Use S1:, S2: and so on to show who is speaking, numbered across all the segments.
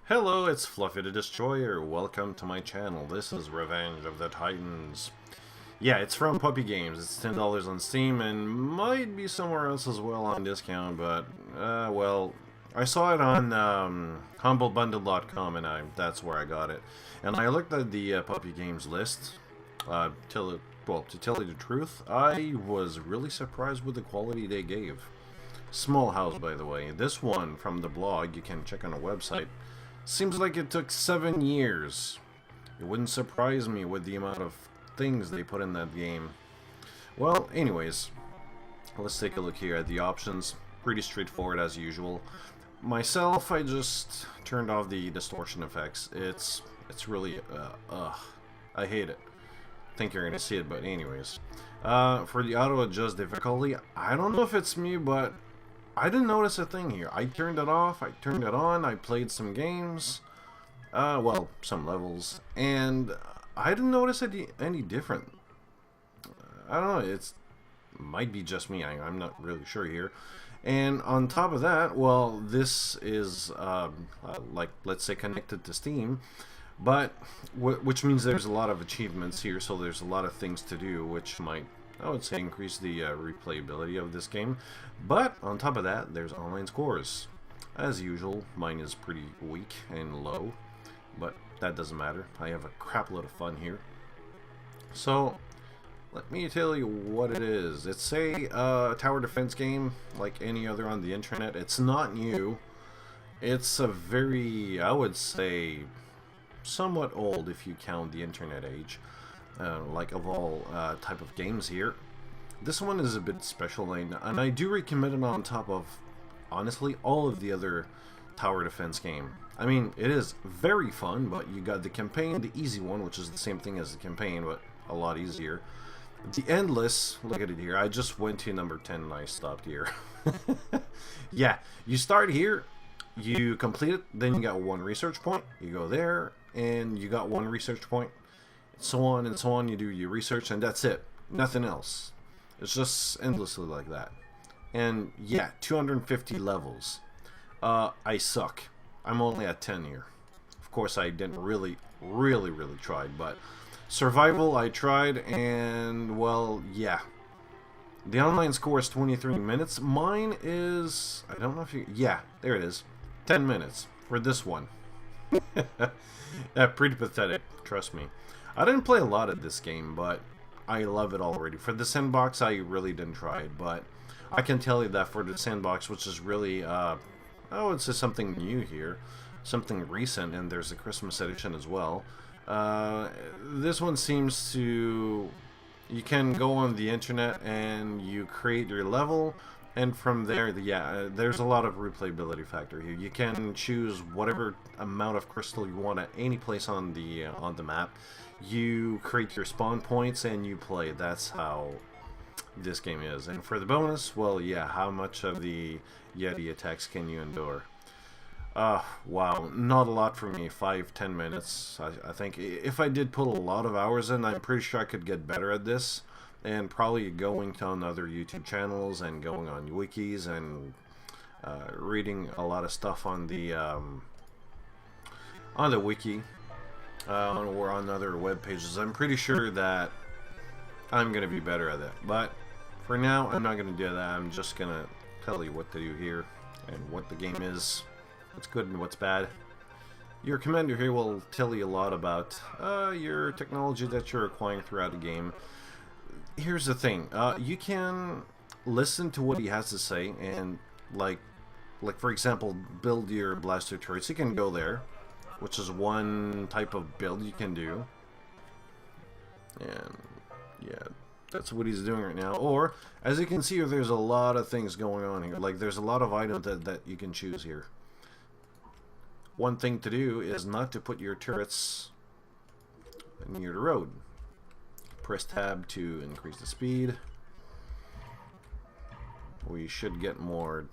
S1: Hello, it's Fluffy the Destroyer. Welcome to my channel. This is Revenge of the Titans. Yeah, it's from Puppy Games. It's $10 on Steam and might be somewhere else as well on discount, but, well, I saw it on humblebundle.com and that's where I got it. And I looked at the Puppy Games list. To tell you the truth, I was really surprised with the quality they gave. Small house, by the way. This one from the blog, you can check on a website. Seems like it took 7 years. It wouldn't surprise me with the amount of things they put in that game. Well, anyways, let's take a look here at the options. Pretty straightforward as usual. Myself, I just turned off the distortion effects. It's really, I hate it. I think you're gonna see it, but anyways. For the auto adjust difficulty, I don't know if it's me, but I didn't notice a thing here. I turned it off, I turned it on, I played some games, well, some levels, and I didn't notice any different. I don't know, might be just me, I'm not really sure here. And on top of that, well, this is, like, let's say connected to Steam, but, which means there's a lot of achievements here, so there's a lot of things to do, which might, I would say, increase the replayability of this game. But on top of that, there's online scores. As usual, mine is pretty weak and low, but that doesn't matter. I have a crap load of fun here. So, let me tell you what it is. It's a tower defense game, like any other on the internet. It's not new. It's a very, I would say, somewhat old if you count the internet age. Like of all type of games here. This one is a bit special, and I do recommend it on top of, honestly, all of the other tower defense game. I mean, it is very fun, but you got the campaign, the easy one, which is the same thing as the campaign, but a lot easier. The endless, look at it here, I just went to number 10 and I stopped here. Yeah, you start here, you complete it, then you got 1 research point, you go there, and you got 1 research point. So on and so on, you do your research and that's it, nothing else. It's just endlessly like that. And yeah, 250 levels. I suck. I'm only at 10 here. Of course, I didn't really try, but survival I tried, and well, yeah, the online score is 23 minutes. Mine is, I don't know if you, yeah, there it is, 10 minutes for this one. That's pretty pathetic, trust me. I didn't play a lot of this game, but I love it already. For the sandbox, I really didn't try it, but I can tell you that for the sandbox, which is really, I would say something new here, something recent, and there's a Christmas edition as well. This one seems to, you can go on the internet and you create your level, and from there, yeah, there's a lot of replayability factor here. You can choose whatever amount of crystal you want at any place on the map. You create your spawn points and you play. That's how this game is. And for the bonus, well, yeah, how much of the Yeti attacks can you endure? Wow, not a lot for me. 5-10 minutes. I think if I did put a lot of hours in, I'm pretty sure I could get better at this. And probably going on other YouTube channels and going on wikis and reading a lot of stuff on the wiki or on other web pages. I'm pretty sure that I'm gonna be better at that. But for now, I'm not gonna do that. I'm just gonna tell you what to do here and what the game is, what's good and what's bad. Your commander here will tell you a lot about your technology that you're acquiring throughout the game. Here's the thing, you can listen to what he has to say and, like for example, build your blaster turrets. You can go there, which is one type of build you can do. And yeah, that's what he's doing right now. Or, as you can see, there's a lot of things going on here. Like, there's a lot of items that you can choose here. One thing to do is not to put your turrets near the road. Press tab to increase the speed. We should get more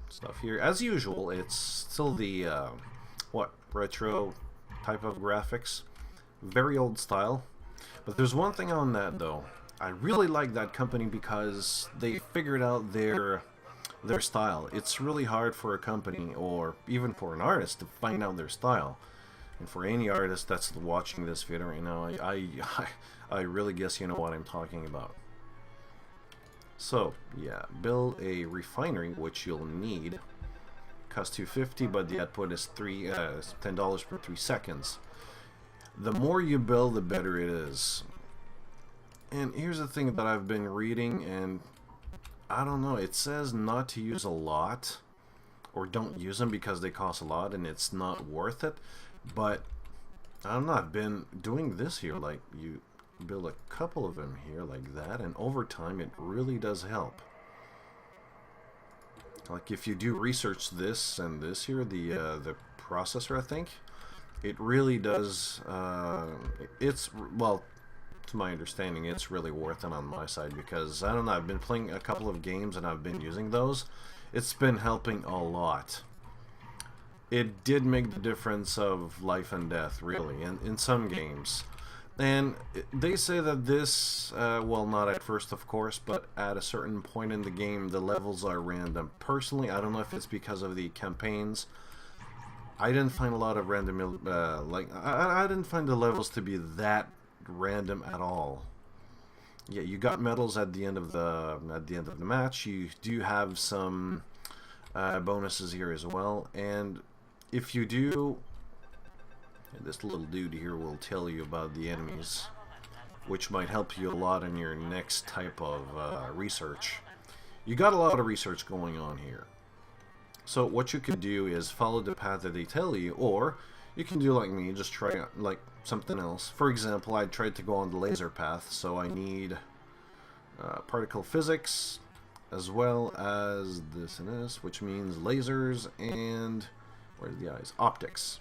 S1: stuff here. As usual, it's still the retro type of graphics. Very old style. But there's one thing on that though. I really like that company because they figured out their their style. It's really hard for a company or even for an artist to find out their style. And for any artist that's watching this video right now, I really guess you know what I'm talking about. So, yeah, build a refinery, which you'll need. Costs $250, but the output is $10 per 3 seconds. The more you build, the better it is. And here's the thing that I've been reading, and I don't know, it says not to use a lot, or don't use them because they cost a lot and it's not worth it. But I don't know, I've been doing this here, like you build a couple of them here like that, and over time it really does help. Like if you do research this and this here, the processor, I think it really does. It's, well, to my understanding, it's really worth it on my side, because I don't know, I've been playing a couple of games and I've been using those. It's been helping a lot. It did make the difference of life and death, really, in some games. And they say that this, well, not at first, of course, but at a certain point in the game, the levels are random. Personally, I don't know if it's because of the campaigns. I didn't find a lot of random, I didn't find the levels to be that random at all. Yeah, you got medals at the end of the match. You do have some bonuses here as well, and if you do, this little dude here will tell you about the enemies, which might help you a lot in your next type of research. You got a lot of research going on here. So what you can do is follow the path that they tell you, or you can do like me, just try like something else. For example, I tried to go on the laser path, so I need particle physics as well as this and this, which means lasers and, where's the eyes? Optics.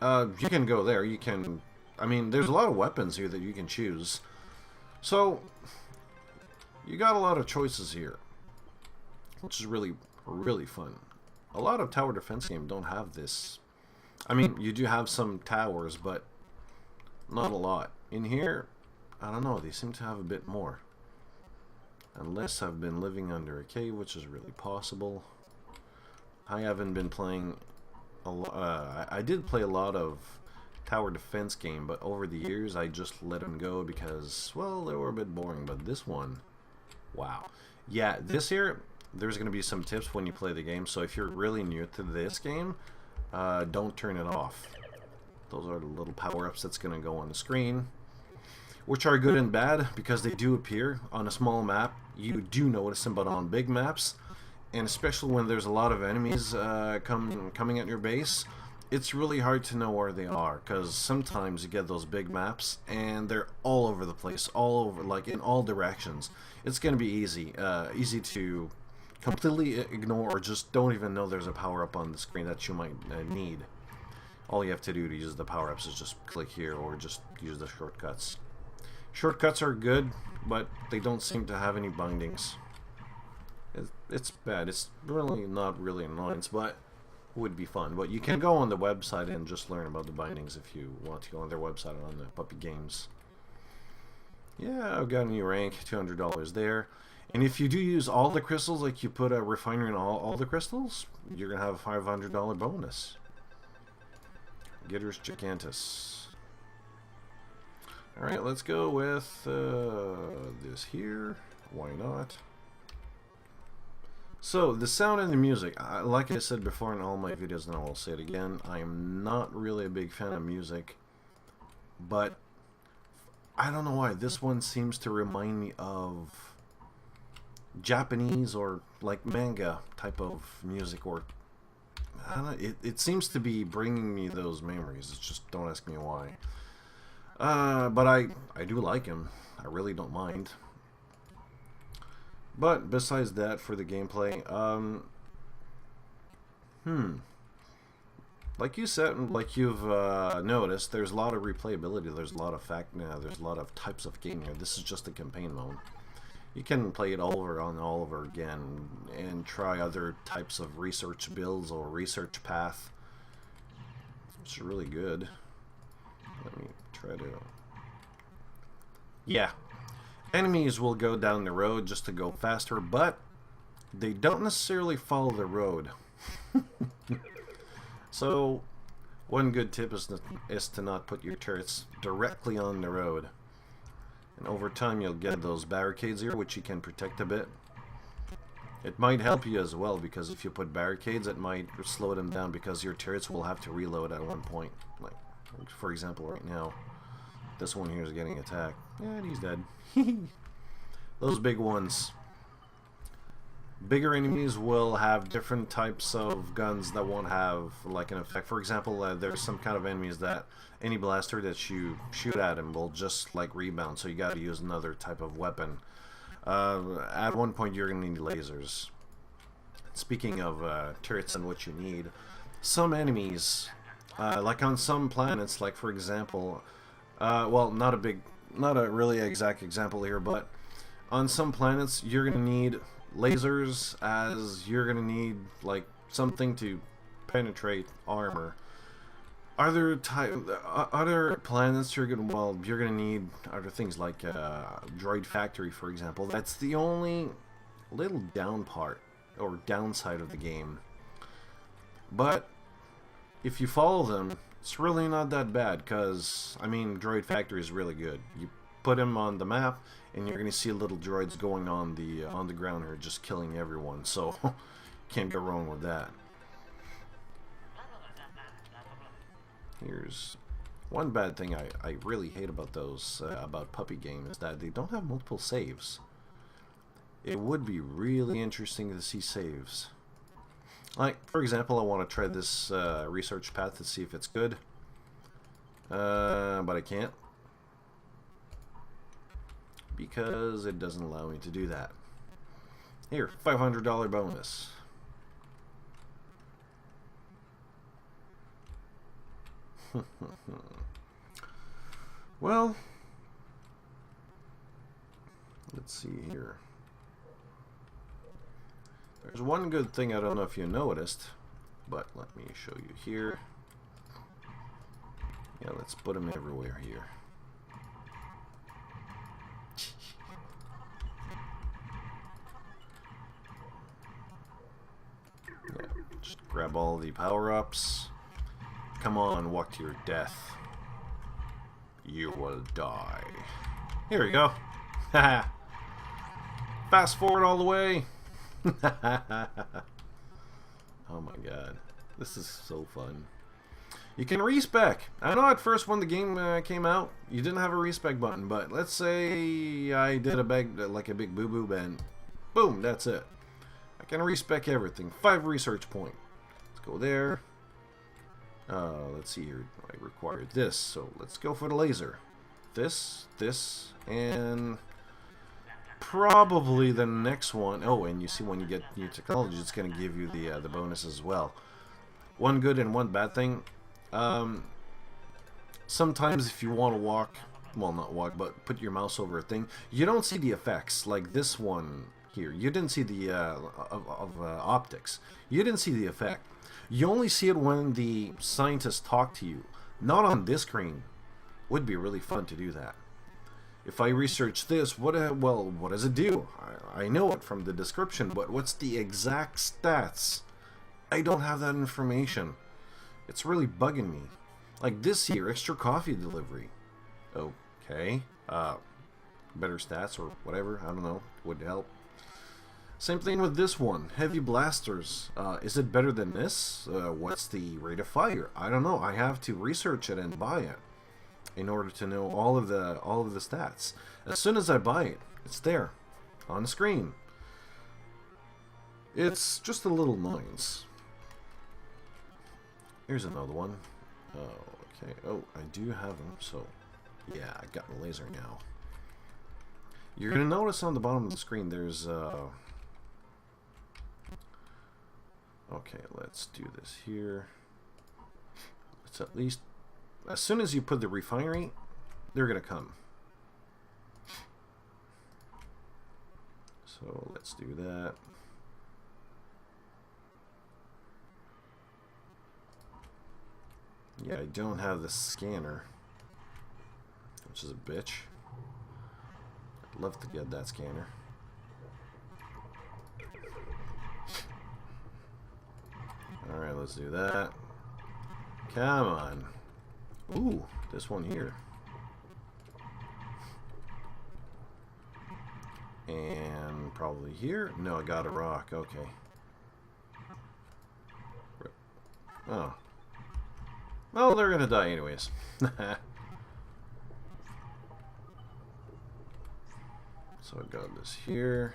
S1: You can go there. You can, I mean, there's a lot of weapons here that you can choose. So, you got a lot of choices here, which is really, really fun. A lot of tower defense games don't have this. I mean, you do have some towers, but not a lot. In here, I don't know, they seem to have a bit more. Unless I've been living under a cave, which is really possible. I haven't been playing a lot. I did play a lot of tower defense game, but over the years I just let them go because, well, they were a bit boring. But this one, wow. Yeah, this here, there's going to be some tips when you play the game. So if you're really new to this game, don't turn it off. Those are the little power-ups that's going to go on the screen, which are good and bad because they do appear on a small map. You do notice them, but on big maps, and especially when there's a lot of enemies coming at your base, it's really hard to know where they are, because sometimes you get those big maps and they're all over the place, all over, like in all directions. It's going to be easy to completely ignore, or just don't even know there's a power-up on the screen that you might need. All you have to do to use the power-ups is just click here or just use the shortcuts. Shortcuts are good, but they don't seem to have any bindings. It's bad. It's really not really annoying, but would be fun. But you can go on the website and just learn about the bindings if you want to go on their website on the Puppy Games. Yeah, I've got a new rank, $200 there. And if you do use all the crystals, like you put a refinery in all the crystals, you're going to have a $500 bonus. Gitters Gigantus. Alright, let's go with this here. Why not? So, the sound and the music. Like I said before in all my videos, and I will say it again, I am not really a big fan of music. But, I don't know why, this one seems to remind me of Japanese or like manga type of music, or I don't know, it seems to be bringing me those memories. It's just, don't ask me why. But I do like him. I really don't mind. But besides that, for the gameplay, like you said, like you've noticed, there's a lot of replayability. There's a lot of there's a lot of types of game here. This is just the campaign mode. You can play it all over again and try other types of research builds or research path. It's really good. Let me try to... Yeah. Enemies will go down the road just to go faster, but they don't necessarily follow the road. So, one good tip is to not put your turrets directly on the road. And over time you'll get those barricades here, which you can protect a bit. It might help you as well, because if you put barricades, it might slow them down, because your turrets will have to reload at one point. Like, for example, right now, this one here is getting attacked. Yeah, and he's dead. Those big ones. Bigger enemies will have different types of guns that won't have like an effect. For example, there's some kind of enemies that any blaster that you shoot at him will just like rebound, so you got to use another type of weapon. At one point you're going to need lasers. Speaking of turrets and what you need, some enemies, like on some planets, like for example, well, not a really exact example here, but on some planets you're going to need lasers, as you're going to need like something to penetrate armor. Other planets you're gonna need other things like droid factory, for example. That's the only little down part or downside of the game. But if you follow them, it's really not that bad, because I mean, droid factory is really good. You put them on the map, and you're gonna see little droids going on the ground here, just killing everyone. So can't go wrong with that. Here's one bad thing I really hate about those, about puppy games, is that they don't have multiple saves. It would be really interesting to see saves. Like, for example, I want to try this research path to see if it's good. But I can't. Because it doesn't allow me to do that. Here, $500 bonus. Well, let's see here. There's one good thing, I don't know if you noticed, but let me show you here. Yeah, let's put them everywhere here. Yeah, just grab all the power-ups. Come on, walk to your death. You will die. Here we go. Haha. Fast forward all the way. Oh my god. This is so fun. You can respec. I know at first when the game came out, you didn't have a respec button, but let's say I did a big boo-boo bend. Boom, that's it. I can respec everything. 5 research point. Let's go there. Let's see here. I require this, so let's go for the laser. This, and probably the next one. Oh, and you see when you get new technology, it's going to give you the bonus as well. One good and one bad thing. Sometimes if you want to walk, well, not walk, but put your mouse over a thing, you don't see the effects. Like this one here, you didn't see the optics. You didn't see the effect. You only see it when the scientists talk to you, not on this screen. Would be really fun to do that. If I research this, what does it do? I know it from the description, but what's the exact stats? I don't have that information. It's really bugging me. Like this here, extra coffee delivery. Okay. Better stats or whatever, I don't know, would help. Same thing with this one, heavy blasters. Is it better than this? What's the rate of fire? I don't know. I have to research it and buy it in order to know all of the stats. As soon as I buy it, it's there on the screen. It's just a little annoyance. Here's another one. Oh, okay. Oh, I do have them. So, yeah, I got the laser now. You're gonna notice on the bottom of the screen there's okay, let's do this here. Let's at least, as soon as you put the refinery, they're gonna come. So let's do that. Yeah, I don't have the scanner, which is a bitch. I'd love to get that scanner. let's do that. Come on. Ooh, this one here. And probably here. No, I got a rock. Okay. Oh. Well, they're gonna die anyways. So I got this here.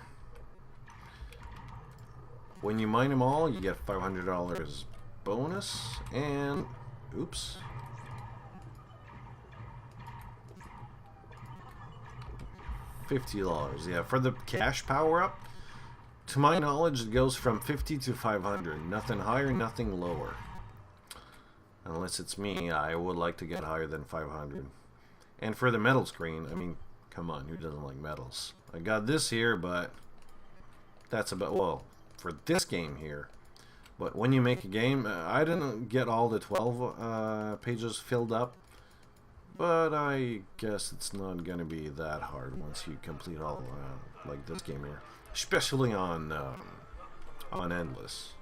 S1: When you mine them all, you get $500 bonus, and oops. $50, yeah, for the cash power up. To my knowledge, it goes from 50 to 500. Nothing higher, nothing lower. Unless it's me, I would like to get higher than 500. And for the metal screen, I mean, come on, who doesn't like metals? I got this here, but that's about, well, for this game here. But when you make a game, I didn't get all the 12 pages filled up. But I guess it's not going to be that hard once you complete all, like this game here. Especially on Endless.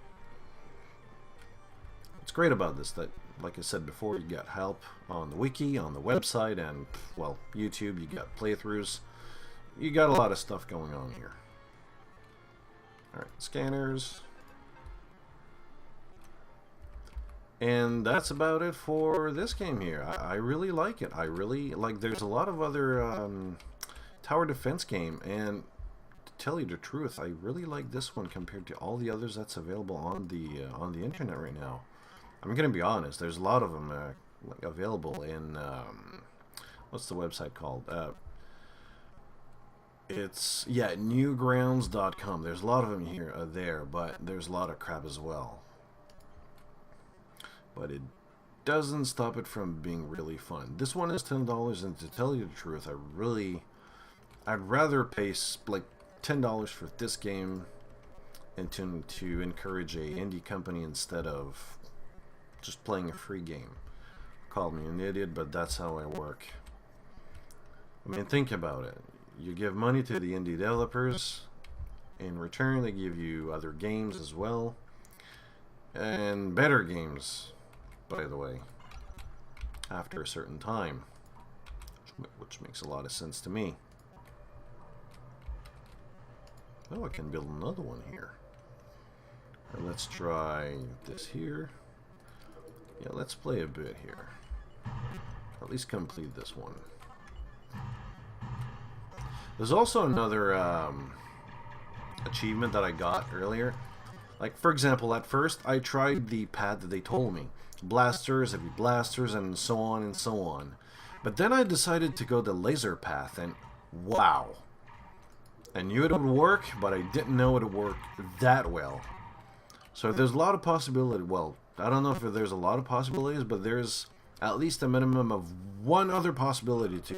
S1: What's great about this, that, like I said before, you got help on the wiki, on the website, and, well, YouTube. You got playthroughs. You got a lot of stuff going on here. Alright, scanners. And that's about it for this game here. I really like it. I really like. There's a lot of other tower defense game, and to tell you the truth, I really like this one compared to all the others that's available on the internet right now. I'm gonna be honest. There's a lot of them like available in what's the website called? It's newgrounds.com. There's a lot of them here there, but there's a lot of crap as well. But it doesn't stop it from being really fun. This one is $10, and to tell you the truth, I'd rather pay like $10 for this game and to encourage a indie company instead of just playing a free game. Call me an idiot, but that's how I work. I mean, think about it. You give money to the indie developers. In return, they give you other games as well. And better games, by the way, after a certain time, which makes a lot of sense to me. Oh, I can build another one here. Let's try this here. Yeah, let's play a bit here. At least complete this one. There's also another achievement that I got earlier. Like, for example, at first I tried the path that they told me. Blasters, heavy blasters, and so on and so on. But then I decided to go the laser path, and wow. I knew it would work, but I didn't know it would work that well. So there's a lot of possibility. Well, I don't know if there's a lot of possibilities, but there's at least a minimum of one other possibility to